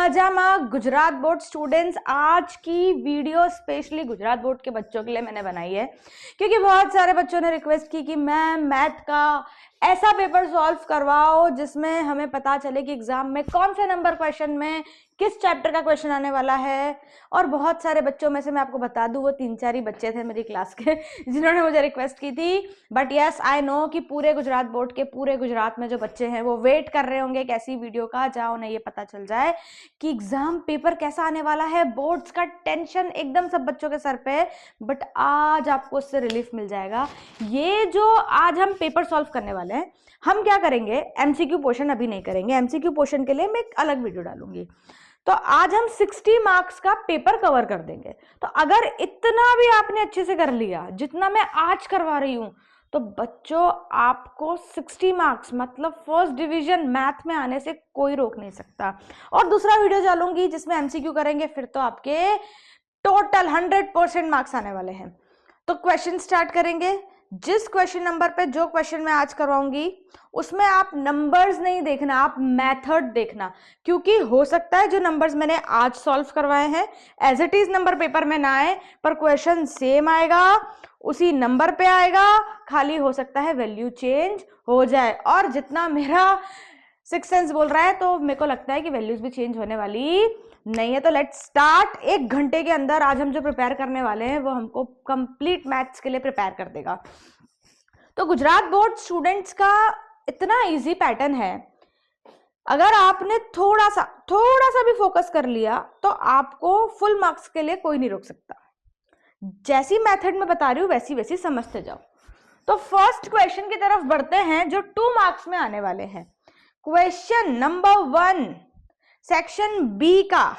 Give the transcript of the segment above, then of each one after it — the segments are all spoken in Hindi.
मजामा गुजरात बोर्ड स्टूडेंट्स, आज की वीडियो स्पेशली गुजरात बोर्ड के बच्चों के लिए मैंने बनाई है क्योंकि बहुत सारे बच्चों ने रिक्वेस्ट की कि मैम मैथ का ऐसा पेपर सॉल्व करवाओ जिसमें हमें पता चले कि एग्जाम में कौन से नंबर क्वेश्चन में किस चैप्टर का क्वेश्चन आने वाला है। और बहुत सारे बच्चों में से मैं आपको बता दूं वो 3-4 ही बच्चे थे मेरी क्लास के जिन्होंने मुझे रिक्वेस्ट की थी। बट यस आई नो कि पूरे गुजरात बोर्ड के पूरे गुजरात में जो बच्चे हैं वो वेट कर रहे होंगे एक ऐसी वीडियो का जहां उन्हें ये पता चल जाए कि एग्जाम पेपर कैसा आने वाला है। बोर्ड्स का टेंशन एकदम सब बच्चों के सर पे है, बट आज आपको उससे रिलीफ मिल जाएगा। ये जो आज हम पेपर सॉल्व करने वाले हैं, हम क्या करेंगे, एमसीक्यू पोर्शन अभी नहीं करेंगे, एमसीक्यू पोर्शन के लिए मैं एक अलग वीडियो डालूंगी। तो आज हम 60 मार्क्स का पेपर कवर कर देंगे। तो अगर इतना भी आपने अच्छे से कर लिया जितना मैं आज करवा रही हूं, तो बच्चों आपको 60 मार्क्स मतलब फर्स्ट डिवीजन मैथ में आने से कोई रोक नहीं सकता। और दूसरा वीडियो डालूंगी जिसमें एमसीक्यू करेंगे, फिर तो आपके टोटल 100% मार्क्स आने वाले हैं। तो क्वेश्चन स्टार्ट करेंगे। जिस क्वेश्चन नंबर पे जो क्वेश्चन मैं आज करवाऊंगी उसमें आप नंबर्स नहीं देखना, आप मेथड देखना, क्योंकि हो सकता है जो नंबर्स मैंने आज सॉल्व करवाए हैं as it is number paper में ना आए, पर क्वेश्चन सेम आएगा, उसी नंबर पे आएगा, खाली हो सकता है वैल्यू चेंज हो जाए। और जितना मेरा सिक्स सेंस बोल रहा है तो मेरे को लगता है कि वैल्यूज भी चेंज होने वाली नहीं है। तो लेट्स स्टार्ट। 1 घंटे के अंदर आज हम जो प्रिपेयर करने वाले हैं वो हमको कंप्लीट मैथ्स के लिए प्रिपेयर कर देगा। तो गुजरात बोर्ड स्टूडेंट्स का इतना इजी पैटर्न है, अगर आपने थोड़ा सा भी फोकस कर लिया तो आपको फुल मार्क्स के लिए कोई नहीं रोक सकता। जैसी मेथड में बता रही हूं वैसी समझते जाओ। तो फर्स्ट क्वेश्चन की तरफ बढ़ते हैं जो 2 मार्क्स में आने वाले हैं। क्वेश्चन नंबर 1 सेक्शन बी का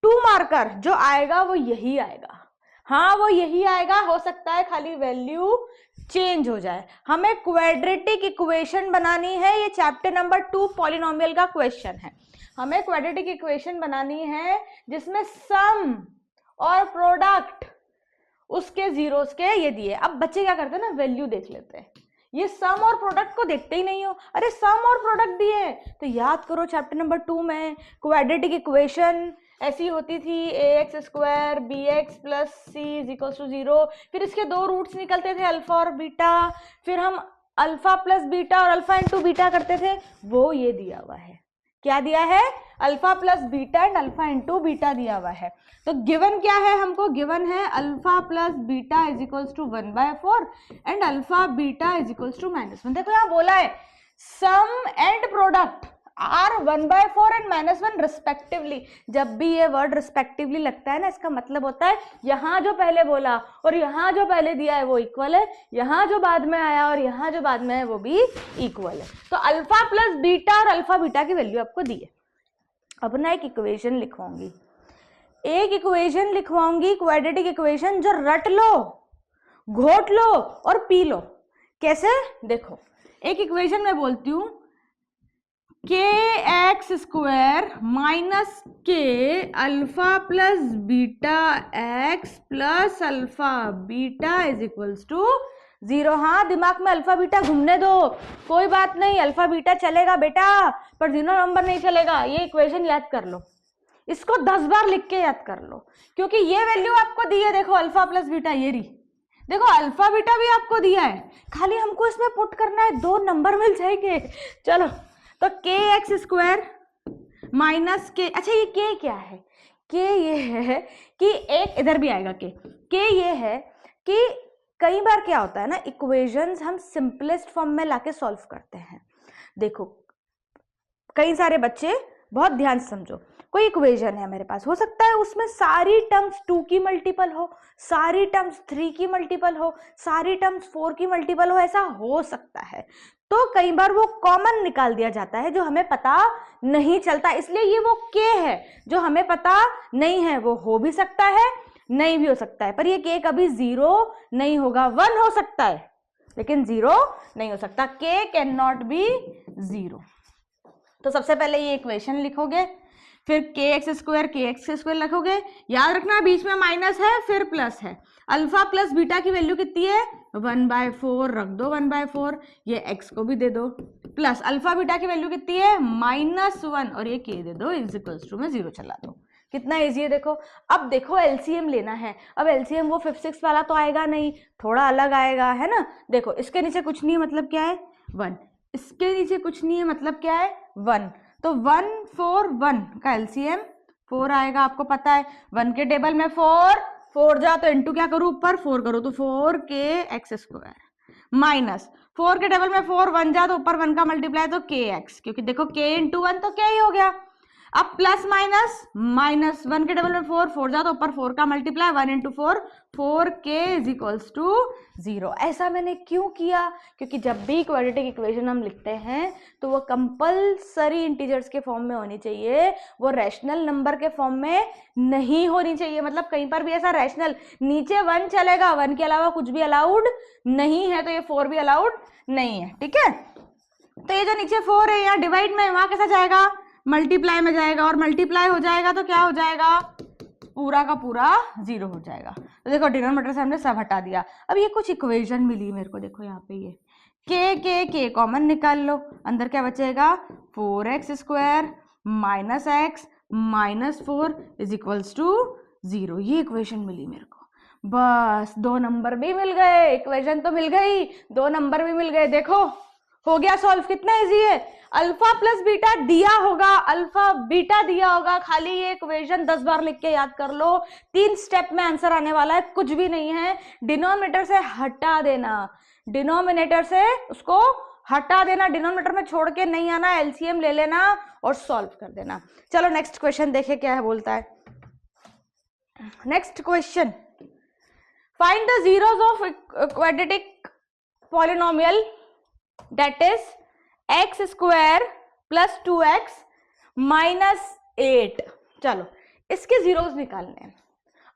2 मार्कर जो आएगा वो यही आएगा। हाँ वो यही आएगा, हो सकता है खाली वैल्यू चेंज हो जाए। हमें क्वाड्रेटिक इक्वेशन बनानी है, ये चैप्टर नंबर 2 पॉलिनोमियल का क्वेश्चन है। हमें क्वाड्रेटिक इक्वेशन बनानी है जिसमें सम और प्रोडक्ट उसके जीरोस के ये दिए। अब बच्चे क्या करते हैं ना, वैल्यू देख लेते हैं, ये सम और प्रोडक्ट को देखते ही नहीं हो। अरे सम और प्रोडक्ट दिए तो याद करो चैप्टर नंबर 2 में क्वाड्रेटिक इक्वेशन ऐसी होती थी, ax square bx plus c is equal to 0। फिर इसके 2 रूट्स निकलते थे अल्फा और बीटा, फिर हम अल्फा प्लस बीटा और अल्फा इंटू बीटा करते थे। वो ये दिया हुआ है, क्या दिया है, alpha plus beta and alpha into beta दिया हुआ है। तो गिवन क्या है, हमको गिवन है alpha plus beta is equals to 1/4 and alpha beta is equals to -1। देखो यहाँ बोला है sum and product are 1/4 and -1 respectively. जब भी ये वर्ड रिस्पेक्टिवली लगता है ना, इसका मतलब होता है यहाँ जो पहले बोला और यहाँ जो पहले दिया है वो इक्वल है, यहाँ जो बाद में आया और यहाँ जो बाद में है वो भी इक्वल है। तो अल्फा प्लस बीटा और अल्फा बीटा की वैल्यू आपको दी है। अब ना एक इक्वेशन लिखवाऊंगी, क्वाड्रेटिक इक्वेशन जो रट लो, घोट लो और पी लो। कैसे, देखो एक इक्वेशन मैं बोलती हूं, kx square minus k alpha plus beta x plus alpha beta is equals to 0। हाँ दिमाग में अल्फा बीटा घूमने दो, कोई बात नहीं, अल्फा बीटा चलेगा बेटा पर 0 नंबर नहीं चलेगा। ये इक्वेशन याद कर लो, इसको 10 बार लिख के याद कर लो, क्योंकि ये वैल्यू आपको दी है। देखो अल्फा प्लस बीटा ये रही, देखो अल्फा बीटा भी आपको दिया है, खाली हमको इसमें पुट करना है, 2 नंबर मिल जाएंगे। चलो तो के एक्स स्क्वायर माइनस के, अच्छा ये के क्या है, के ये है कि एक इधर भी आएगा के ये है कि कई बार क्या होता है ना, इक्वेशंस हम सिंपलेस्ट फॉर्म में लाके सॉल्व करते हैं। देखो कई सारे बच्चे बहुत ध्यान से समझो, कोई इक्वेशन है मेरे पास, हो सकता है उसमें सारी टर्म्स 2 की मल्टीपल हो, सारी टर्म्स 3 की मल्टीपल हो, सारी टर्म्स 4 की मल्टीपल हो, ऐसा हो सकता है। तो कई बार वो कॉमन निकाल दिया जाता है जो हमें पता नहीं चलता, इसलिए ये वो के है जो हमें पता नहीं है। वो हो भी सकता है नहीं भी हो सकता है, पर ये के कभी 0 नहीं होगा, 1 हो सकता है लेकिन 0 नहीं हो सकता। के कैन नॉट बी 0। तो सबसे पहले ये इक्वेशन लिखोगे, फिर के एक्स स्क्वायर लिखोगे, याद रखना बीच में माइनस है फिर प्लस है। अल्फा प्लस बीटा की वैल्यू कितनी है 1/4, रख दो 1/4, ये एक्स को भी दे दो, प्लस अल्फा बीटा की वैल्यू कितनी है -1 और ये के दे दो इज इक्वल्स टू में 0 चला दो। कितना इजी है देखो। अब देखो एलसीएम लेना है, अब एलसीएम वो 5 6 वाला तो आएगा नहीं, थोड़ा अलग आएगा है ना। देखो इसके नीचे कुछ नहीं है मतलब क्या है 1, इसके नीचे कुछ नहीं है मतलब क्या है 1, तो 1 4 1 का एलसीएम 4 आएगा, आपको पता है 1 के टेबल में 4 जा तो इंटू क्या करूं ऊपर 4 करो तो 4k एक्स स्क्वायर माइनस 4 के टेबल में 4 1 जा तो ऊपर 1 का मल्टीप्लाई तो k x, क्योंकि देखो k इंटू 1 तो k ही हो गया। अब प्लस माइनस 1 के टेबल में 4 जा तो ऊपर 4 का multiply 1 into 4k is equals to 0। ऐसा मैंने क्यों किया, क्योंकि जब भी क्वाड्रेटिक इक्वेशन हम लिखते हैं तो वो कंपल्सरी इंटीजर्स के फॉर्म में होनी चाहिए, वो रैशनल नंबर के फॉर्म में नहीं होनी चाहिए। मतलब कहीं पर भी ऐसा रैशनल नीचे 1 चलेगा, 1 के अलावा कुछ भी अलाउड नहीं है, तो ये 4 भी अलाउड नहीं है, ठीक है। तो ये जो नीचे 4 है यहाँ डिवाइड में, वहां कैसा जाएगा मल्टीप्लाई में जाएगा, और मल्टीप्लाई हो जाएगा तो क्या हो जाएगा पूरा का पूरा 0 हो जाएगा। तो देखो डिनोमिनेटर से हमने सब हटा दिया। अब ये कुछ इक्वेशन मिली मेरे को, देखो यहाँ पे ये के कॉमन निकाल लो, अंदर क्या बचेगा 4x square minus x minus 4 is equals to 0। ये इक्वेशन मिली मेरे को, बस 2 नंबर भी मिल गए, इक्वेशन तो मिल गई 2 नंबर भी मिल गए। देखो हो गया सॉल्व, कितना इजी है। अल्फा प्लस बीटा दिया होगा, अल्फा बीटा दिया होगा, खाली ये इक्वेशन 10 बार लिख के याद कर लो, 3 स्टेप में आंसर आने वाला है, कुछ भी नहीं है। डिनोमिनेटर से हटा देना, डिनोमिनेटर से उसको हटा देना, डिनोमिनेटर में छोड़ के नहीं आना, एलसीएम ले लेना और सॉल्व कर देना। चलो नेक्स्ट क्वेश्चन देखे क्या है बोलता है। Next question, find the zeros of quadratic polynomial that is x square plus 2x minus 8। चलो इसके जीरोस निकालने हैं।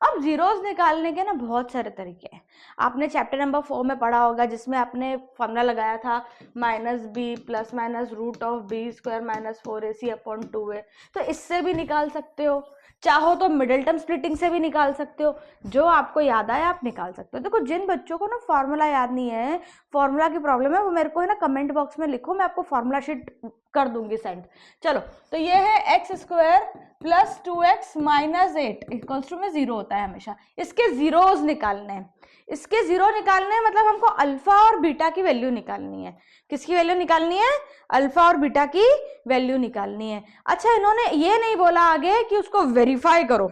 अब जीरोस निकालने के ना बहुत सारे तरीके हैं, आपने चैप्टर नंबर 4 में पढ़ा होगा जिसमें आपने फॉर्मूला लगाया था -b plus minus root of b square minus 4ac upon 2a। तो इससे भी निकाल सकते हो, चाहो तो मिडिल टर्म स्प्लिटिंग से भी निकाल सकते हो, जो आपको याद आए आप निकाल सकते हो। देखो जिन बच्चों को ना फॉर्मूला याद नहीं है, फॉर्मूला की प्रॉब्लम है, वो मेरे को है ना कमेंट बॉक्स में लिखो, मैं आपको फॉर्मूला शीट कर दूंगी सेंड। चलो तो ये है x square plus 2x minus 8 equals to में 0 होता है हमेशा। इसके जीरोस निकालने हैं, इसके जीरो निकालने हैं मतलब हमको अल्फा और बीटा की वैल्यू निकालनी है। किसकी वैल्यू निकालनी है? अल्फा और बीटा की वैल्यू निकालनी है। अच्छा इन्होंने ये नहीं बोला आगे कि उसको वेरीफाई करो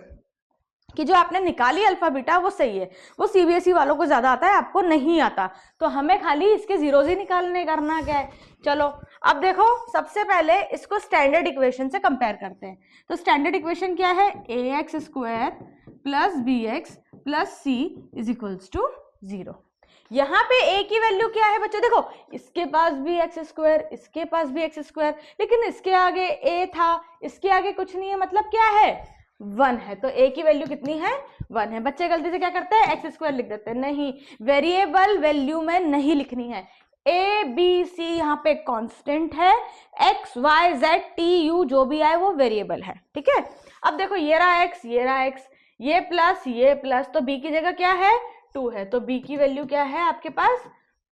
कि जो आपने निकाली अल्फा बीटा वो सही है, वो सीबीएसई वालों को ज्यादा आता है, आपको नहीं आता, तो हमें खाली इसके जीरोज ही निकालने करना क्या है। चलो अब देखो सबसे पहले इसको स्टैंडर्ड इक्वेशन से कंपेयर करते हैं। तो स्टैंडर्ड इक्वेशन क्या है? A x square plus b x plus c is equals to 0। यहाँ पे a की वैल्यू क्या है बच्चों? देखो इसके पास भी एक्स स्क्वायर, इसके पास भी एक्स स्क्वायर, लेकिन इसके आगे a था, इसके आगे कुछ नहीं है, मतलब क्या है 1 है, तो a की वैल्यू कितनी है 1 है। बच्चे गलती से क्या करते हैं एक्स स्क्वायर लिख देते हैं, नहीं, वेरिएबल वैल्यू में नहीं लिखनी है। a b c यहाँ पे कांस्टेंट है, x y z t u जो भी आए वो वेरिएबल है, ठीक है। अब देखो ये रहा x, ये रहा x, ये प्लस, तो b की जगह क्या है 2 है, तो b की वैल्यू क्या है आपके पास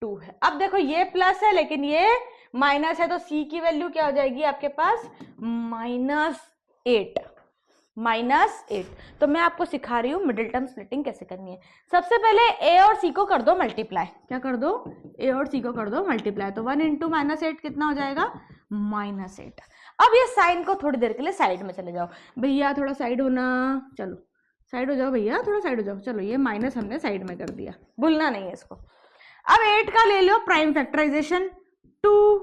2 है। अब देखो ये प्लस है लेकिन ये माइनस है, तो c की वैल्यू क्या हो जाएगी आपके पास -8। तो मैं आपको सिखा रही हूँ मिडिल टर्म स्प्लिटिंग कैसे करनी है। सबसे पहले a और c को कर दो मल्टीप्लाई, क्या कर दो a और c को कर दो मल्टीप्लाई, तो 1 इंटू -8 कितना हो जाएगा -8। अब ये साइन को थोड़ी देर के लिए साइड में चले जाओ भैया, थोड़ा साइड होना, चलो साइड हो जाओ भैया, थोड़ा साइड हो जाओ। चलो ये माइनस हमने साइड में कर दिया, भूलना नहीं है इसको। अब 8 का ले लो prime factorisation, 2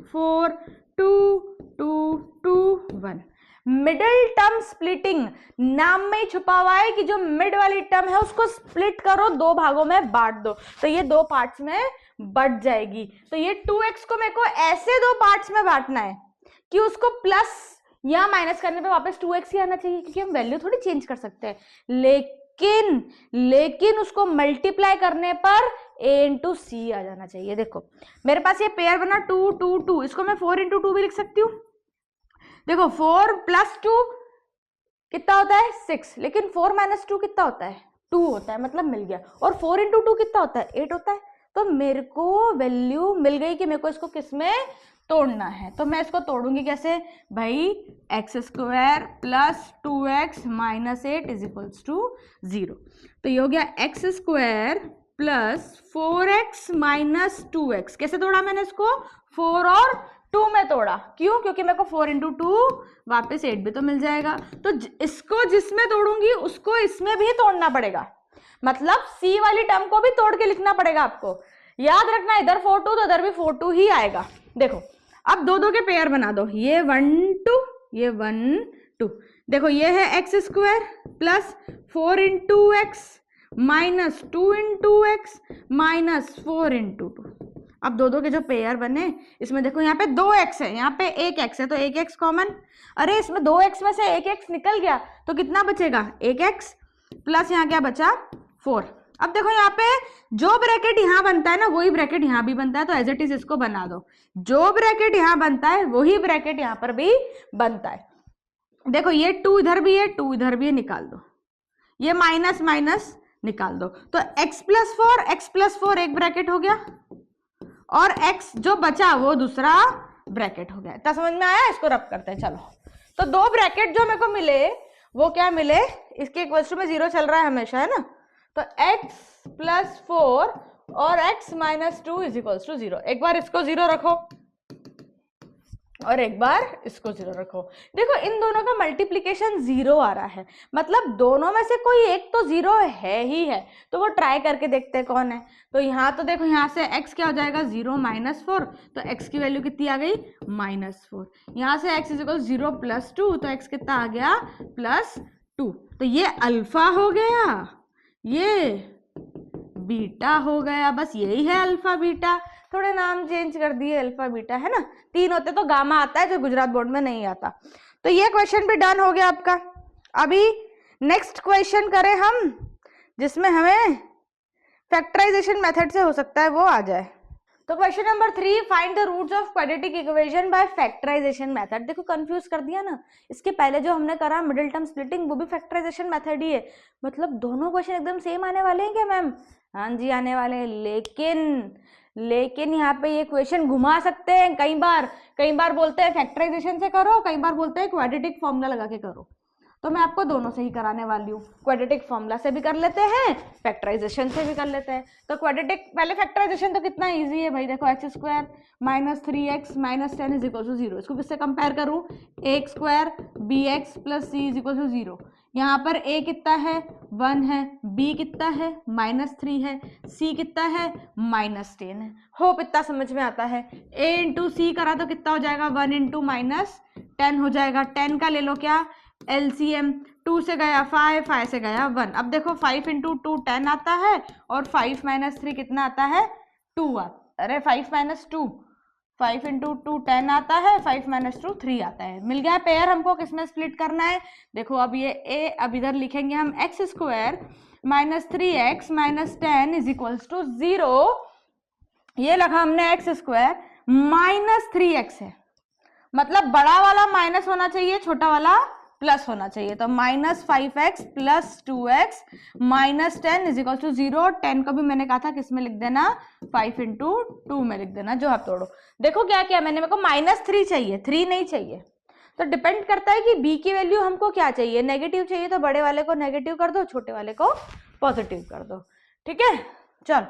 4 2 2 2 1। Middle term splitting नाम में ही छुपा हुआ है कि जो मिड वाली टर्म है उसको स्प्लिट करो, 2 भागों में बांट दो, तो ये 2 पार्ट्स में बट जाएगी। तो ये 2x को मेरे को ऐसे 2 पार्ट्स में बांटना है कि उसको प्लस या माइनस करने पे वापस 2x ही आना चाहिए, क्योंकि हम वैल्यू थोड़ी चेंज कर सकते हैं, लेकिन उसको मल्टीप्लाई करने पर a इंटू सी आ जाना चाहिए। देखो मेरे पास ये पेयर बना 2 2 2, इसको मैं 4 इंटू 2 भी लिख सकती हूँ। देखो 4 प्लस 2 कितना होता है 6, लेकिन 4 - 2 कितना होता है 2 होता है, मतलब मिल गया। और 4 × 2 कितना होता है 8 होता है। तो मेरे को वैल्यू मिल गई कि मेरे को इसको किस में तोड़ना है। तो मैं इसको तोड़ूंगी कैसे भाई, x² + 2x - 8 = 0। तो ये हो गया x² + 4x - 2x। कैसे तोड़ा मैंने इसको, 4 और 2 में तोड़ा। क्यों, क्योंकि मेरे को 4 × 2 वापस 8 भी तो मिल जाएगा। तो इसको जिसमें तोड़ूंगी उसको इसमें भी तोड़ना पड़ेगा, मतलब C वाली टर्म को भी तोड़ के लिखना पड़ेगा आपको। याद रखना इधर 4 2 तो इधर भी 4 2 ही आएगा। देखो अब दो के पेयर बना दो, ये 1 2, ये 1 2। देखो ये है x² + 4 × x - 2 × x - 4 × 2। अब दो के जो पेयर बने, इसमें देखो यहाँ पे 2x है, यहाँ पे 1x है, तो 1x कॉमन। अरे इसमें 2x में से 1x निकल गया तो कितना बचेगा 1x प्लस यहाँ क्या बचा 4। अब देखो यहाँ पे जो ब्रैकेट यहाँ बनता है ना वही ब्रैकेट यहाँ भी बनता है, तो एज इट इज इसको बना दो। जो ब्रैकेट यहाँ बनता है वही ब्रैकेट यहाँ पर भी बनता है। देखो ये 2 इधर भी है, 2 इधर भी है, निकाल दो। ये माइनस माइनस निकाल दो, तो x + 4 एक ब्रैकेट हो गया और x जो बचा वो दूसरा ब्रैकेट हो गया। इतना समझ में आया? इसको रब करते हैं चलो। तो दो ब्रैकेट जो मेरे को मिले वो क्या मिले, इसके इक्वल टू में 0 चल रहा है हमेशा, है ना। तो x + 4 और x - 2 = 0। एक बार इसको 0 रखो और एक बार इसको 0 रखो। देखो इन दोनों का मल्टीप्लीकेशन 0 आ रहा है, मतलब दोनों में से कोई एक तो 0 है ही है। तो वो ट्राई करके देखते हैं कौन है। तो यहाँ तो देखो यहाँ से x क्या हो जाएगा 0 - 4, तो x की वैल्यू कितनी आ गई -4। यहाँ से x = 0 + 2, तो x कितना आ गया +2। तो ये अल्फा हो गया, ये बीटा हो गया। बस यही है अल्फा बीटा, थोड़े नाम चेंज कर दिए, अल्फा बीटा है ना। 3 होते तो गामा आता है, जो गुजरात बोर्ड में नहीं आता। तो ये क्वेश्चन भी डन हो गया आपका। अभी नेक्स्ट क्वेश्चन करें हम, जिसमें हमें फैक्टराइजेशन मेथड से हो सकता है वो आ जाए। तो question number 3, find the roots of quadratic equation by factorisation method. देखो कंफ्यूज कर दिया ना, इसके पहले जो हमने करा मिडिल टर्म स्प्लिटिंग वो भी फैक्टराइजेशन मेथड ही है। मतलब दोनों क्वेश्चन एकदम सेम आने वाले हैं क्या मैम? हाँ जी आने वाले हैं, लेकिन यहाँ पे ये क्वेश्चन घुमा सकते हैं। कई बार बोलते हैं फैक्टराइजेशन से करो, कई बार बोलते हैं क्वाड्रेटिक फॉर्मूला लगा के करो। तो मैं आपको दोनों से ही कराने वाली हूँ। क्वाड्रेटिक फॉर्मूला से भी कर लेते हैं, फैक्टराइजेशन से भी कर लेते हैं। तो क्वाड्रेटिक पहले फैक्टराइजेशन तो कितना इजी है भाई। देखो x² - 3x - 10 = 0। इसको किससे कंपेयर करूँ, a² bx + c = 0। यहाँ पर a कितना है 1 है, b कितना है -3 है, c कितना है -10 है। होप इतना समझ में आता है। a × c करा तो कितना हो जाएगा 1 × -10 हो जाएगा। 10 का ले लो क्या LCM, 2 से गया 5, 5 से गया 1। अब देखो 5 × 2 10 आता है और 5 - 3 कितना आता है 2 आता। अरे 5 - 2, 5 × 2 10 आता है, 5 - 2 3 आता है। मिल गया पेयर। हमको किसमें स्प्लिट करना है, देखो अब ये a, अब इधर लिखेंगे हम x² - 3x - 10 = 0। ये लगा हमने x² - 3x है, मतलब बड़ा वाला माइनस होना चाहिए, छोटा वाला प्लस होना चाहिए। तो -5x + 2x - 10 = 0। 10 को भी मैंने कहा था किस में लिख देना 5 × 2 में लिख देना, जो आप तोड़ो। देखो क्या किया मैंने, मेरे को -3 चाहिए, 3 नहीं चाहिए। तो डिपेंड करता है कि b की वैल्यू हमको क्या चाहिए, नेगेटिव चाहिए तो बड़े वाले को नेगेटिव कर दो, छोटे वाले को पॉजिटिव कर दो। ठीक है चल,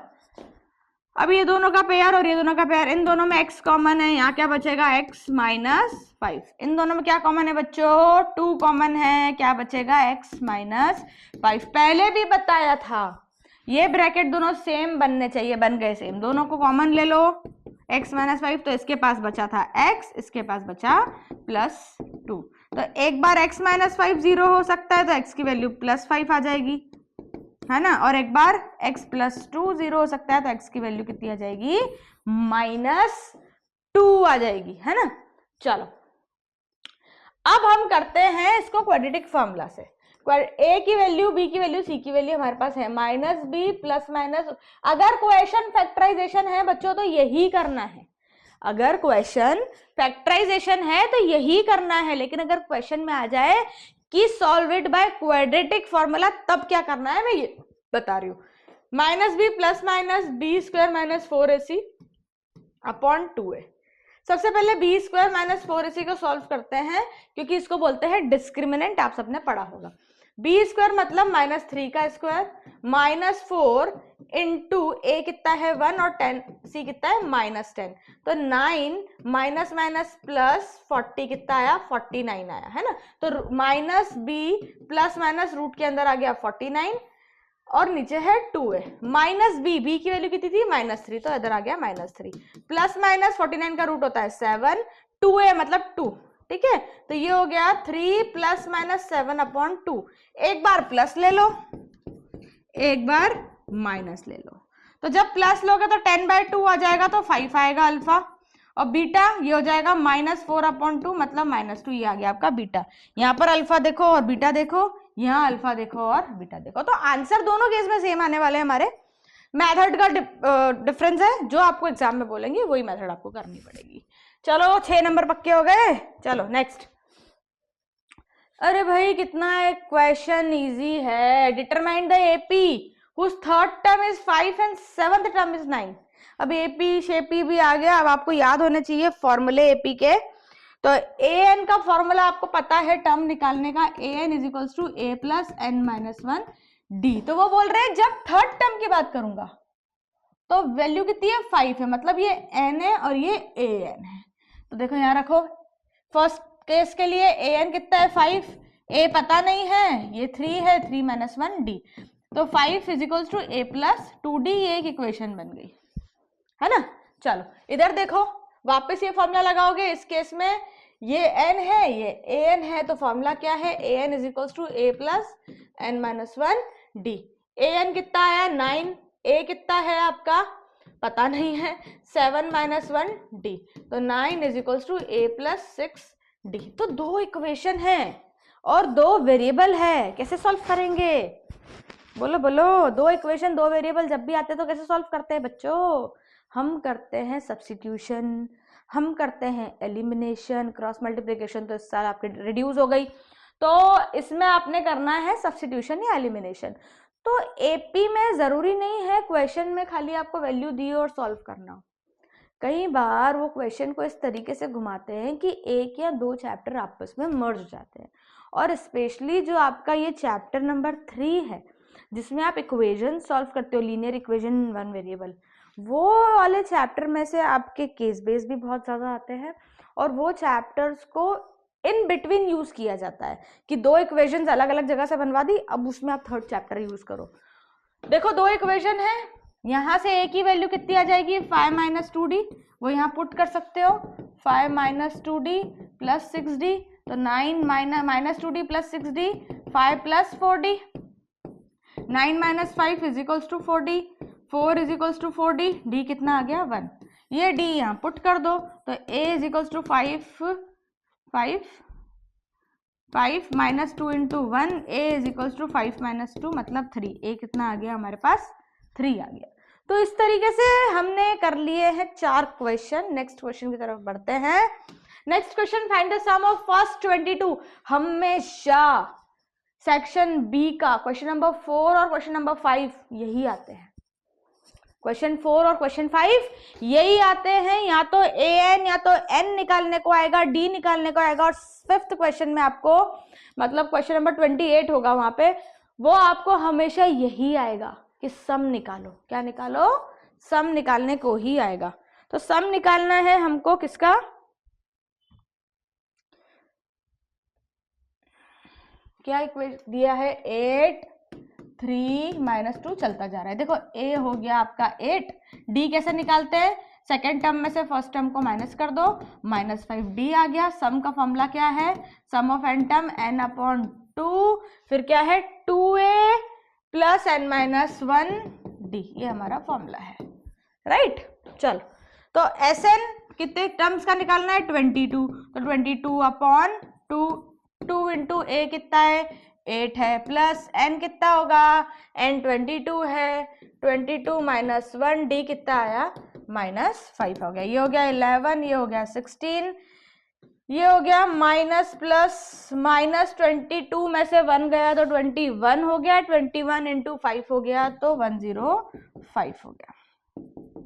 अब ये दोनों का पेयर और ये दोनों का पेयर, इन दोनों में x कॉमन है, यहाँ क्या बचेगा x - 5। इन दोनों में क्या कॉमन है बच्चों 2 कॉमन है, क्या बचेगा x - 5। पहले भी बताया था ये ब्रैकेट दोनों सेम बनने चाहिए, बन गए सेम। दोनों को कॉमन ले लो x - 5, तो इसके पास बचा था x, इसके पास बचा +2। तो एक बार x - 5 0 हो सकता है तो x की वैल्यू +5 आ जाएगी, है ना। और एक बार x + 2 0 हो सकता है तो x की वैल्यू कितनी आ जाएगी -2 आ जाएगी, है ना। चलो अब हम करते हैं इसको क्वाड्रेटिक फॉर्मूला से। a की वैल्यू, b की वैल्यू, c की वैल्यू हमारे पास है -b +। अगर क्वेश्चन फैक्टराइजेशन है बच्चों तो यही करना है। अगर क्वेश्चन फैक्टराइजेशन है तो यही करना है, लेकिन अगर क्वेश्चन में आ जाए कि solve it by quadratic formula, तब क्या करना है मैं ये बता रही हूँ। Minus b plus minus b square minus 4ac upon 2a। सबसे पहले बी स्क्वायर माइनस 4ac को सॉल्व करते हैं, क्योंकि इसको बोलते हैं डिस्क्रिमिनेंट, आप सबने पढ़ा होगा। बी स्क्वायर मतलब -3 का स्क्वायर -4 इंटू ए कितना है 1 और 10 सी कितना है -10, तो 9 माइनस माइनस प्लस 40 कितना आया 49 आया है ना। तो minus b plus minus root के अंदर आ गया 49 और नीचे है 2a माइनस बी की वैल्यू कितनी थी -3, तो इधर आ गया -3 प्लस माइनस 49 का रूट होता है 7, 2a मतलब 2, ठीक है। तो ये हो गया 3 प्लस माइनस 7 अपॉन 2। एक बार प्लस ले लो, एक बार माइनस ले लो, तो जब प्लस लोगे तो 10/2 आ जाएगा, तो 5 आएगा अल्फा, और बीटा ये हो जाएगा -4 अपॉन 2 मतलब -2, ये आ गया आपका बीटा। यहाँ पर अल्फा देखो और बीटा देखो, यहाँ अल्फा देखो और बीटा देखो, तो आंसर दोनों केस में सेम आने वाले हैं। हमारे मेथड का डिफरेंस है, जो आपको एग्जाम में बोलेंगे वही मेथड आपको करनी पड़ेगी। चलो 6 नंबर पक्के हो गए। चलो नेक्स्ट। अरे भाई कितना है क्वेश्चन, इजी है। Determine the AP whose third term is 5 and seventh term is 9। अब एपी शेपी भी आ गया। अब आपको याद होने चाहिए फॉर्मूले एपी के। तो ए एन का फॉर्मूला आपको पता है टर्म निकालने का, a n is equals to a plus n minus 1 d. तो वो बोल रहे हैं जब थर्ड टर्म की बात करूंगा तो वैल्यू कितनी है 5 है, मतलब ये एन है और ये ए एन है। तो देखो यहाँ रखो, फर्स्ट केस के लिए ए एन कितना है 5, ए पता नहीं है, ये 3 है, 3 माइनस 1 डी, तो 5 is equals to a plus 2d। ये एक इक्वेशन बन गई है ना। चलो इधर देखो, वापस ये फॉर्मूला लगाओगे। इस केस में ये n है, ये ए एन है, तो फॉर्मूला क्या है, a n is equals to a plus n minus 1 d. A n कितना आया 9, ए कितना है आपका पता नहीं है, 7 माइनस 1 डी, तो 9 is equals to a plus 6 d. तो 2 इक्वेशन है और 2 वेरिएबल है, कैसे सॉल्व करेंगे बोलो बोलो। 2 इक्वेशन 2 वेरिएबल जब भी आते हैं तो कैसे सॉल्व करते हैं बच्चों, हम करते हैं सब्स्टिट्यूशन, हम करते हैं एलिमिनेशन, क्रॉस मल्टीप्लिकेशन तो इस साल आपके रिड्यूस हो गई, तो इसमें आपने करना है सब्स्टिट्यूशन या एलिमिनेशन। तो एपी में जरूरी नहीं है क्वेश्चन में खाली आपको वैल्यू दी और सॉल्व करना। कई बार वो क्वेश्चन को इस तरीके से घुमाते हैं कि 1 या 2 चैप्टर आपस में मर्ज हो जाते हैं, और स्पेशली जो आपका ये चैप्टर नंबर 3 है जिसमें आप इक्वेशन सॉल्व करते हो, लीनियर इक्वेशन 1 वेरिएबल, वो वाले चैप्टर में से आपके केस बेस भी बहुत ज़्यादा आते हैं, और वो चैप्टर्स को इन बिटवीन यूज किया जाता है कि 2 इक्वेशंस अलग अलग जगह से बनवा दी, अब उसमें आप थर्ड चैप्टर यूज करो। देखो 2 इक्वेशन है, यहाँ से एक ही वैल्यू कितनी आ जाएगी 5 माइनस 2d, वो यहाँ पुट कर सकते हो, 5 माइनस 2d प्लस 6d, तो 9 minus 2d plus 6d, 5 plus 4d, 9 minus 5 is equals to 4d, 4 is equals to 4d, d कितना आ गया 1, ये d यहाँ पुट कर दो, तो a is equals to 5 minus 2 into 1, a is equals to 5 minus 2 मतलब 3, ए कितना आ गया हमारे पास 3 आ गया। तो इस तरीके से हमने कर लिए हैं 4 क्वेश्चन। नेक्स्ट क्वेश्चन की तरफ बढ़ते हैं। Next question, find the sum of first 22। हमेशा सेक्शन बी का क्वेश्चन नंबर 4 और क्वेश्चन नंबर 5 यही आते हैं, क्वेश्चन 4 और क्वेश्चन 5 यही आते हैं, या तो ए एन या तो एन निकालने को आएगा, डी निकालने को आएगा, और 5th क्वेश्चन में आपको मतलब क्वेश्चन नंबर 28 होगा वहां पे, वो आपको हमेशा यही आएगा कि सम निकालो। क्या निकालो, सम निकालने को ही आएगा। तो सम निकालना है हमको किसका, क्या इक्वेशन दिया है 8 3 माइनस 2 चलता जा रहा है। देखो a हो गया आपका 8, d कैसे निकालते हैं, सेकेंड टर्म में से फर्स्ट टर्म को माइनस कर दो, -5d आ गया। सम का फॉर्मूला क्या है, sum of n term n upon 2, फिर क्या है 2a plus n minus 1d, ये हमारा फॉर्मूला है, राइट। चलो तो Sn कितने टर्म्स का निकालना है 22, तो 22 अपॉन 2 इंटू a कितना है 8 है, प्लस n कितना होगा, n 22 है, 22 माइनस 1 d कितना आया -5 हो गया, ये हो गया 11, ये हो गया 16, ये हो गया माइनस प्लस माइनस 22 में से 1 गया तो 21 हो गया, 21 इंटू 5 हो गया तो 105 हो गया।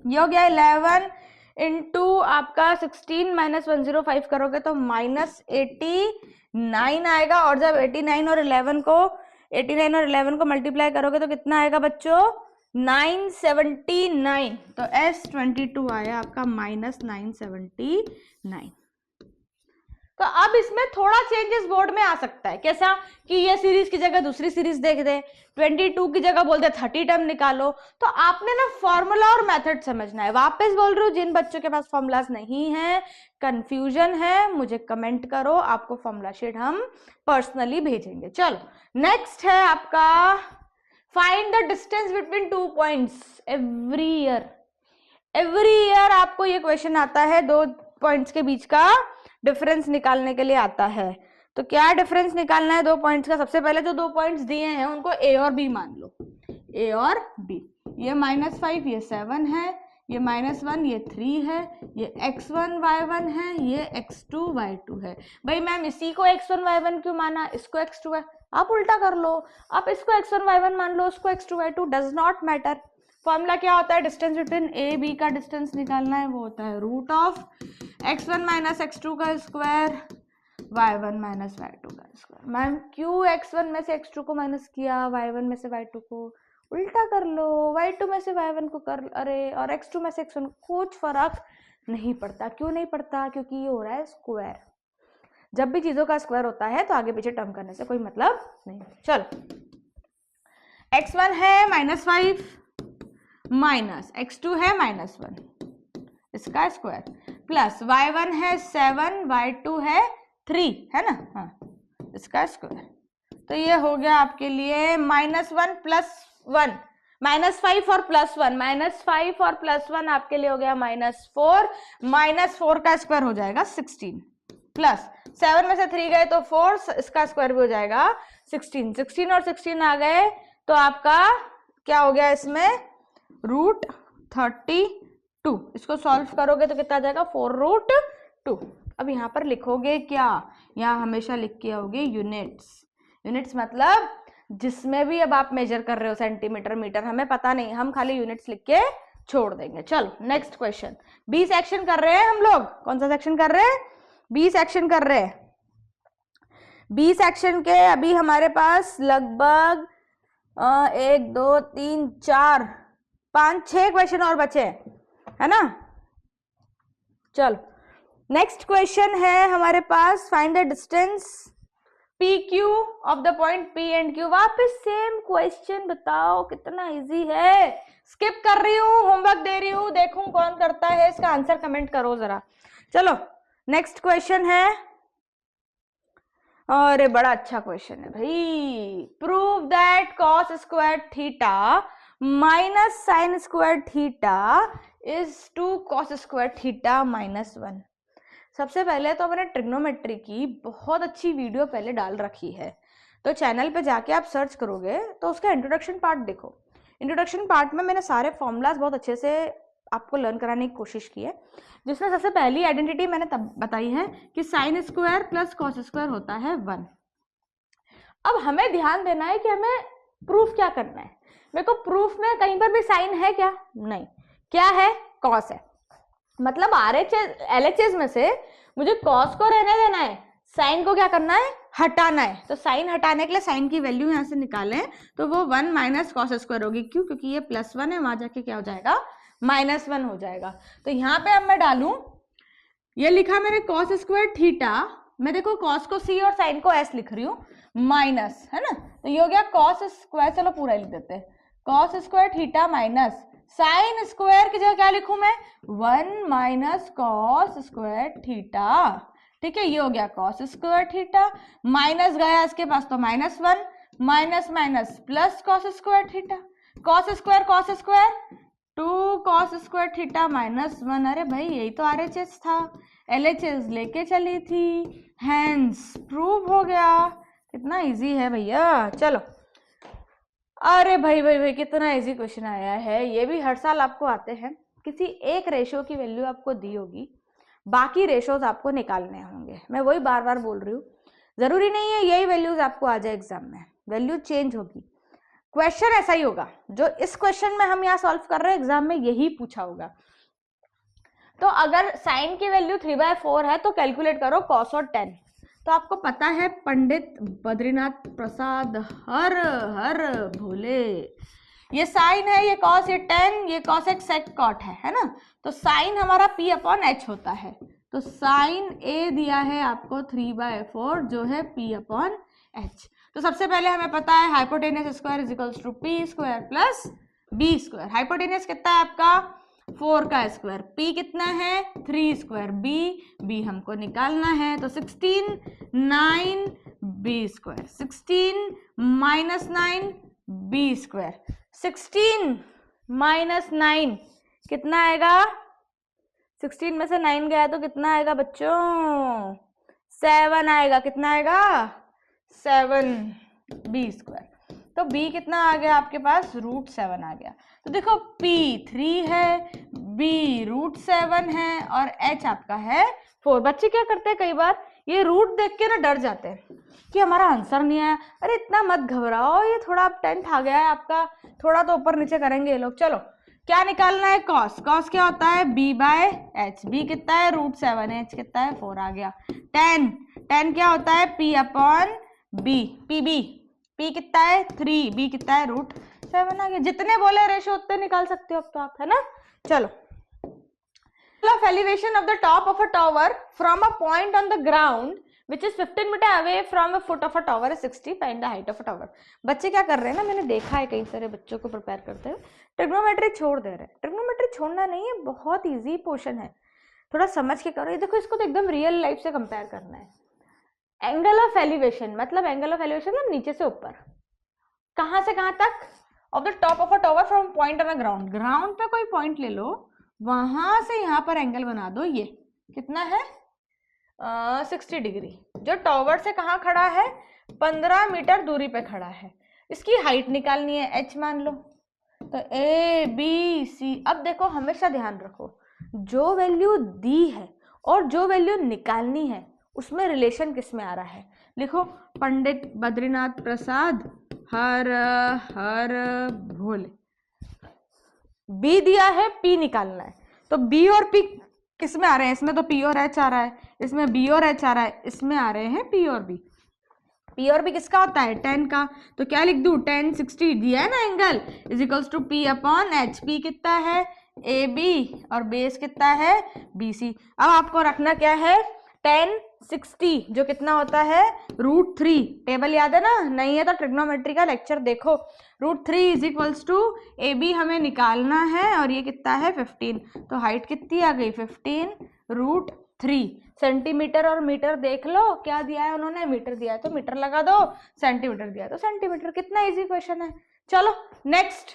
ये हो गया 11 इंटू आपका 16 माइनस 105 करोगे तो माइनस 89 आएगा। और जब 89 और 11 को मल्टीप्लाई करोगे तो कितना आएगा बच्चों? 979। तो S22 आया आपका माइनस 979। तो अब इसमें थोड़ा चेंजेस बोर्ड में आ सकता है। कैसा कि ये सीरीज की जगह दूसरी सीरीज देख दे, 22 की जगह बोल दे 30 टर्म निकालो। तो आपने ना फॉर्मूला और मेथड समझना है। वापस बोल रही हूँ, जिन बच्चों के पास फॉर्मूलाज नहीं है, कंफ्यूजन है, मुझे कमेंट करो, आपको फॉर्मूला शीट हम पर्सनली भेजेंगे। चलो नेक्स्ट है आपका find the distance between 2 points every year. Every year आपको ये क्वेश्चन आता है, 2 पॉइंट्स के बीच का डिफरेंस निकालने के लिए आता है। तो क्या डिफरेंस निकालना है 2 पॉइंट्स का? सबसे पहले जो 2 पॉइंट्स दिए हैं उनको ए और बी मान लो, ए और बी। ये -5 ये 7 है, ये -1 ये 3 है, ये x1 y1 है, ये x2 y2 है। भाई मैम इसी को x1 y1 क्यों माना, इसको x2 है? आप उल्टा कर लो, आप इसको x1 y1 मान लो, उसको x2 y2, does not matter. Formula क्या होता है? डिस्टेंस बिटवीन ए बी का डिस्टेंस निकालना है, वो होता है root of x1 minus x2 का स्क्वायर y1 माइनस y2 का स्क्वायर। मैम क्यों x1 में से x2 को माइनस किया, y1 में से y2 को? उल्टा कर लो, y2 में से y1 को कर, अरे और x2 में से x1, कुछ फर्क नहीं पड़ता। क्यों नहीं पड़ता? क्योंकि ये हो रहा है स्क्वायर। जब भी चीजों का स्क्वायर होता है तो आगे पीछे टर्म करने से कोई मतलब नहीं। चलो x1 है -5 माइनस x2 है -1, इसका स्क्वायर, प्लस y1 है 7, y2 है 3, है ना? हाँ, इसका स्क्वायर। तो ये हो गया आपके लिए -1 + 1, -5 और +1, -5 और +1 आपके लिए हो गया -4, -4 का स्क्वायर हो जाएगा 16, प्लस 7 में से 3 गए तो 4, इसका स्क्वायर भी हो जाएगा 16, 16 और 16 आ गए तो आपका क्या हो गया इसमें? √32। इसको सॉल्व करोगे तो कितना आ जाएगा? 4√2। अब यहाँ पर लिखोगे क्या? यहाँ हमेशा लिख के आओगे यूनिट्स। यूनिट्स मतलब जिसमें भी अब आप मेजर कर रहे हो, सेंटीमीटर मीटर, हमें पता नहीं, हम खाली यूनिट्स लिख के छोड़ देंगे। चलो नेक्स्ट क्वेश्चन। बी सेक्शन कर रहे हैं हम लोग। कौन सा सेक्शन कर रहे हैं? बी सेक्शन कर रहे हैं। बी सेक्शन के अभी हमारे पास लगभग 1 2 3 4 5 6 क्वेश्चन और बचे है ना? चलो नेक्स्ट क्वेश्चन है हमारे पास, find the distance p q of the point p and q. वापस सेम क्वेश्चन, बताओ कितना इजी है। स्किप कर रही हूँ, होमवर्क दे रही हूँ, देखूं कौन करता है, इसका आंसर कमेंट करो जरा। चलो नेक्स्ट क्वेश्चन है, अरे बड़ा अच्छा क्वेश्चन है भाई। Prove that cos square theta minus sine square theta is to cos square theta -1। सबसे पहले तो मैंने ट्रिग्नोमेट्री की बहुत अच्छी वीडियो पहले डाल रखी है, तो चैनल पे जाके आप सर्च करोगे तो उसका इंट्रोडक्शन पार्ट देखो। इंट्रोडक्शन पार्ट में मैंने सारे फॉर्मूलाज बहुत अच्छे से आपको लर्न कराने की कोशिश की है, जिसमें सबसे पहली आइडेंटिटी मैंने तब बताई है कि sine square plus cos square होता है 1। अब हमें ध्यान देना है कि हमें प्रूफ क्या करना है। मेरे को प्रूफ में कहीं पर भी साइन है क्या? नहीं। क्या है? कॉस है। मतलब LHS में से मुझे कॉस को रहने देना है, साइन को क्या करना है? हटाना है। तो साइन हटाने के लिए साइन की वैल्यू यहाँ से निकालें तो वो 1 माइनस कॉस स्क्वायर होगी। क्यों? क्योंकि ये +1 है, वहां जाके क्या हो जाएगा? -1 हो जाएगा। तो यहाँ पे अब मैं डालूं, ये लिखा मैंने cos स्क्वायर थीटा, मैं देखो cos को c और sin को s लिख रही हूँ, माइनस, है ना? तो ये हो गया cos स्क्वायर, चलो पूरा लिख देते हैं, cos square theta minus sine square की जगह क्या लिखूं मैं? 1 माइनस cos स्क्वायर थीटा। ठीक है, ये हो गया cos स्क्वायर थीटा, माइनस गया इसके पास तो -1, minus minus plus cos square theta, cos square 2 cos square theta -1। अरे भाई यही तो RHS था, LHS लेके चली थी, हैंस प्रूव हो गया। कितना इजी है भैया। चलो, अरे भाई कितना इजी क्वेश्चन आया है। ये भी हर साल आपको आते हैं। किसी एक रेशियो की वैल्यू आपको दी होगी, बाकी रेशोज आपको निकालने होंगे। मैं वही बार बार बोल रही हूँ, जरूरी नहीं है यही वैल्यूज आपको आ जाए एग्जाम में, वैल्यू चेंज होगी। क्वेश्चन ऐसा ही होगा, जो इस क्वेश्चन में हम यहाँ सॉल्व कर रहे हैं एग्जाम में यही पूछा होगा। तो अगर साइन की वैल्यू 3/4 है तो कैलकुलेट करो कॉस और टेन। तो आपको पता है पंडित बद्रीनाथ प्रसाद हर हर भोले, ये साइन है, ये कॉस, ये टेन, ये कॉस एक्स सेक कॉट है ना। तो साइन हमारा p अपॉन एच होता है, तो साइन a दिया है आपको 3/4 जो है p अपॉन एच। तो सबसे पहले हमें पता है hypotenuse square is equals to p square plus b square. Hypotenuse कितना है आपका 4 का स्क्वायर, p कितना है 3 स्क्वायर, b हमको निकालना है। तो 16 9 b square, 16 minus 9 b square, 16 minus 9 कितना आएगा, 16 में से 9 गया तो कितना आएगा बच्चों 7 आएगा। कितना आएगा 7 b स्क्वायर। तो b कितना आ गया आपके पास √7 आ गया। तो देखो p 3 है, b √7 है और h आपका है 4। बच्चे क्या करते हैं कई बार ये रूट देख के ना डर जाते हैं कि हमारा आंसर नहीं आया। अरे इतना मत घबराओ, ये थोड़ा 10th आ गया है आपका, थोड़ा तो ऊपर नीचे करेंगे ये लोग। चलो क्या निकालना है कॉस, कॉस क्या होता है b/h, b कितना है √7, h कितना है 4 आ गया। टेन क्या होता है p अपॉन b, p कितना है 3, b कितना है √7 आ गया। जितने बोले रेशो उतने निकाल सकते हो अब तो आप, है ना। चलो of elevation of the top of a tower from a point on the ground which is 15 meter away from a foot of a tower is 60, find the height of a tower। बच्चे क्या कर रहे हैं ना, मैंने देखा है कई सारे बच्चों को प्रिपेयर करते हुए ट्रिग्नोमेट्री छोड़ दे रहे हैं। ट्रिग्नोमेट्री छोड़ना नहीं है, बहुत इजी पोर्शन है, थोड़ा समझ के करो। ये देखो इसको तो एकदम रियल लाइफ से कंपेयर करना है। एंगल ऑफ एलिवेशन मतलब एंगल ऑफ एलिवेशन मतलब नीचे से ऊपर, कहाँ से कहाँ तक, of the top of a tower from point on a ground. Ground पे कोई पॉइंट ले लो, वहां से यहाँ पर एंगल बना दो, ये कितना है 60 डिग्री। जो टॉवर से कहाँ खड़ा है 15 मीटर दूरी पे खड़ा है, इसकी हाइट निकालनी है h मान लो। तो a b c, अब देखो हमेशा ध्यान रखो जो वैल्यू दी है और जो वैल्यू निकालनी है उसमें रिलेशन किस में आ रहा है। लिखो पंडित बद्रीनाथ प्रसाद हर हर भोले, b दिया है p निकालना है। तो b और p किस में आ रहे हैं, इसमें तो p और h आ रहा है, इसमें b और h आ रहा है, इसमें आ रहे हैं p और b। p और b किसका होता है 10 का। तो क्या लिख दूं 10 60 दिया है ना angle, is equals to p upon h। p कितना है ab और बेस कितना है bc। अब आपको रखना क्या है 10 60 जो कितना होता है √3। टेबल याद है ना, नहीं है तो ट्रिग्नोमेट्री का लेक्चर देखो। √3 is equals to a b हमें निकालना है और ये कितना है 15। तो हाइट कितनी आ गई 15 √3। सेंटीमीटर और मीटर देख लो, क्या दिया है उन्होंने, मीटर दिया है तो मीटर लगा दो, सेंटीमीटर दिया है तो सेंटीमीटर। कितना इजी क्वेश्चन है। चलो next,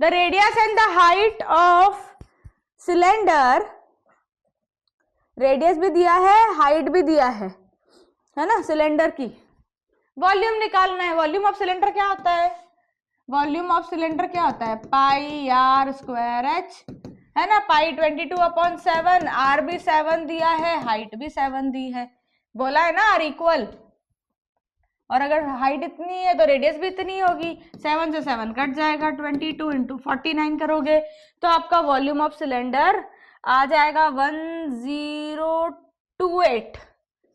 the radius and the height of cylinder. Radius भी दिया है, हाइट भी दिया है ना सिलेंडर की। वॉल्यूम निकालना है। वॉल्यूम ऑफ सिलेंडर क्या होता है, वॉल्यूम ऑफ सिलेंडर क्या होता है पाई आर स्क्वायर एच, है ना। पाई 22/7, आर भी 7 दिया है, हाइट भी 7 दी है, बोला है ना आर इक्वल। और अगर हाइट इतनी है तो रेडियस भी इतनी होगी, 7 से 7 कट जाएगा, 22 × 49 करोगे तो आपका वॉल्यूम ऑफ सिलेंडर आ जाएगा 1028,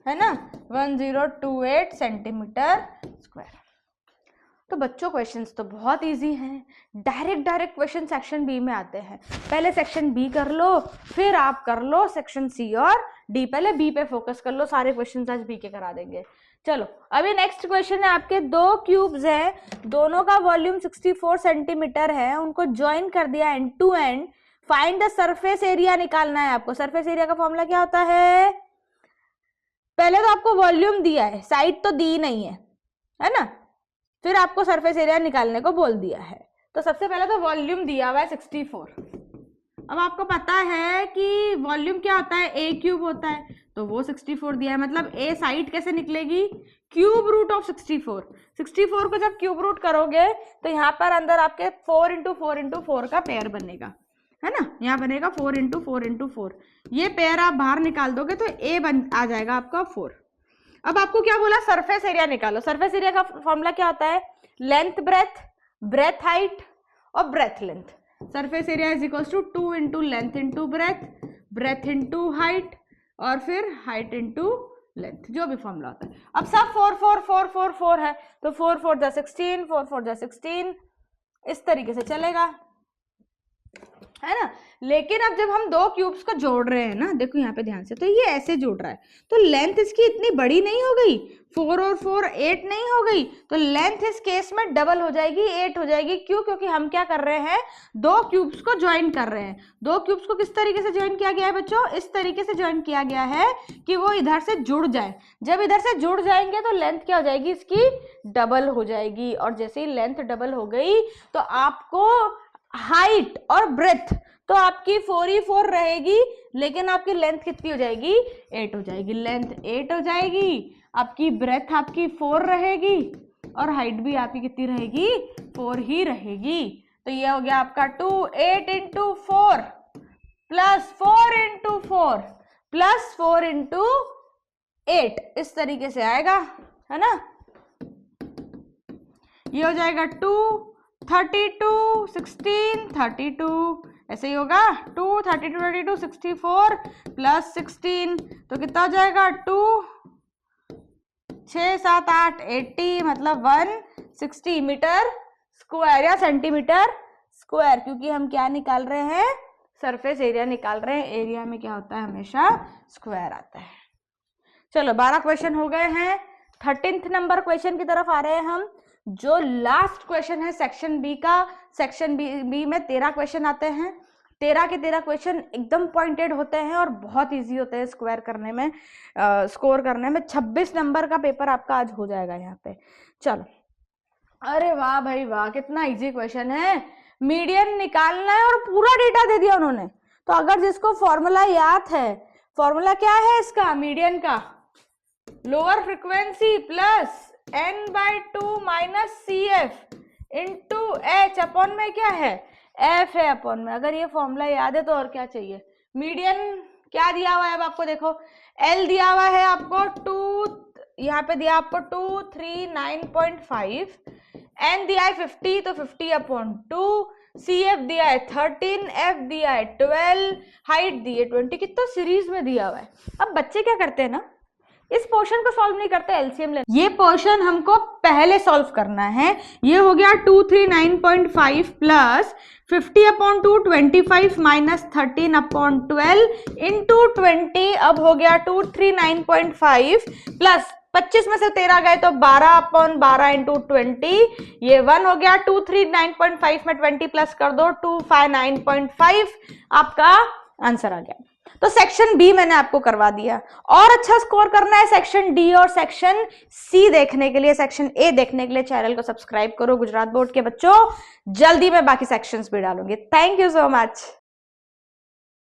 है ना 1028 सेंटीमीटर स्क्वायर। तो बच्चों क्वेश्चंस तो बहुत इजी हैं, डायरेक्ट क्वेश्चन सेक्शन बी में आते हैं। पहले सेक्शन बी कर लो, फिर आप कर लो सेक्शन सी और डी। पहले बी पे फोकस कर लो, सारे क्वेश्चंस आज बी के करा देंगे। चलो अभी नेक्स्ट क्वेश्चन है आपके, दो क्यूब्स हैं, दोनों का वॉल्यूम 64 सेंटीमीटर है, उनको ज्वाइन कर दिया end to end. Find the surface area निकालना है आपको। सरफेस एरिया का फॉर्मूला क्या होता है, पहले तो आपको वॉल्यूम दिया है, साइड तो दी नहीं है ना, फिर आपको सरफेस एरिया निकालने को बोल दिया है। तो सबसे पहले तो वॉल्यूम दिया हुआ है 64। अब आपको पता है कि वॉल्यूम क्या होता है a क्यूब होता है, तो वो 64 दिया है, मतलब a साइड कैसे निकलेगी क्यूब रूट ऑफ 64। 64 को जब क्यूब रूट करोगे तो यहाँ पर अंदर आपके 4 × 4 × 4 का पेयर बनेगा, है ना, यहाँ बनेगा 4 इंटू 4 इंटू 4, ये पेयर आप बाहर निकाल दोगे तो ए आ जाएगा आपका 4। अब आपको क्या बोला, सरफेस एरिया निकालो। सरफेस एरिया का फॉर्मूला क्या होता है, लेंथ ब्रेथ, ब्रेथ हाइट और breadth length. Surface area is equal to 2 into length into breadth, breadth into height और फिर हाइट इंटू लेंथ, जो भी फॉर्मूला होता है। अब सब 4 4 4 4 4 है तो 4 4 जा 16, 4 4 जा 16, इस तरीके से चलेगा, है ना। लेकिन अब जब हम दो क्यूब्स को जोड़ रहे हैं ना, देखो यहाँ पे ध्यान से, तो ये ऐसे जोड़ रहा है तो लेंथ इसकी इतनी बड़ी नहीं हो गई, 4 और 4 8 नहीं हो गई, तो लेंथ इस केस में डबल हो जाएगी, 8 हो जाएगी। क्यों, क्योंकि हम क्या कर रहे हैं, दो क्यूब्स को ज्वाइन कर रहे हैं। दो क्यूब्स को किस तरीके से ज्वाइन किया गया है बच्चों, इस तरीके से ज्वाइन किया गया है कि वो इधर से जुड़ जाए। जब इधर से जुड़ जाएंगे तो लेंथ क्या हो जाएगी, इसकी डबल हो जाएगी। और जैसे ही लेंथ डबल हो गई तो आपको हाइट और ब्रेथ तो आपकी 4 ही 4 रहेगी, लेकिन आपकी लेंथ कितनी हो जाएगी, 8 हो जाएगी। लेंथ 8 हो जाएगी, आपकी ब्रेथ आपकी 4 रहेगी और हाइट भी आपकी कितनी रहेगी, 4 ही रहेगी। तो ये हो गया आपका 2 8 into 4 plus 4 into 4 plus 4 into 8, इस तरीके से आएगा, है ना। ये हो जाएगा 2 32 16 32, ऐसे ही होगा 2 32 32 64 प्लस 16, तो कितना हो जाएगा 2 6 7 8 80, मतलब 160 मीटर स्क्वायर या सेंटीमीटर स्क्वायर, क्योंकि हम क्या निकाल रहे हैं, सरफेस एरिया निकाल रहे हैं। एरिया में क्या होता है, हमेशा स्क्वायर आता है। चलो 12 क्वेश्चन हो गए हैं। 13th नंबर क्वेश्चन की तरफ आ रहे हैं हम, जो लास्ट क्वेश्चन है सेक्शन बी का। सेक्शन बी में 13 क्वेश्चन आते हैं। 13 के 13 क्वेश्चन एकदम पॉइंटेड होते हैं और बहुत इजी होते हैं स्क्वायर करने में, स्कोर करने में। 26 नंबर का पेपर आपका आज हो जाएगा यहाँ पे। चलो, अरे वाह भाई वाह, कितना इजी क्वेश्चन है। मीडियन निकालना है और पूरा डेटा दे दिया उन्होंने। तो अगर जिसको फॉर्मूला याद है, फॉर्मूला क्या है इसका, मीडियन का, lower frequency plus n/2 minus CF into H upon में क्या है, F है अपॉन में। अगर ये फॉर्मूला याद है तो और क्या चाहिए। मीडियन क्या दिया हुआ है, अब आपको देखो L दिया हुआ है आपको 2, यहाँ पे दिया आपको 239.5, N दिया है 50 तो 50 अपॉन 2, CF दिया है 13, F दिया है 12, हाइट दी है 20, कितना सीरीज में दिया हुआ है। अब बच्चे क्या करते हैं ना, इस पोर्शन को सॉल्व नहीं करते, एलसीएम ले। ये पोर्शन हमको पहले सॉल्व करना है। ये हो गया 239.5 plus 50 upon 2 25 minus 13 upon 12 into 20, अब हो गया 239.5 प्लस 25 में से 13 गए तो 12 अपॉन 12 इंटू 20, ये 1 हो गया। 239.5 में 20 प्लस कर दो, 259.5 आपका आंसर आ गया। तो सेक्शन बी मैंने आपको करवा दिया। और अच्छा स्कोर करना है सेक्शन डी और सेक्शन सी देखने के लिए, सेक्शन ए देखने के लिए चैनल को सब्सक्राइब करो गुजरात बोर्ड के बच्चों। जल्दी मैं बाकी सेक्शंस भी डालूंगी। Thank you so much.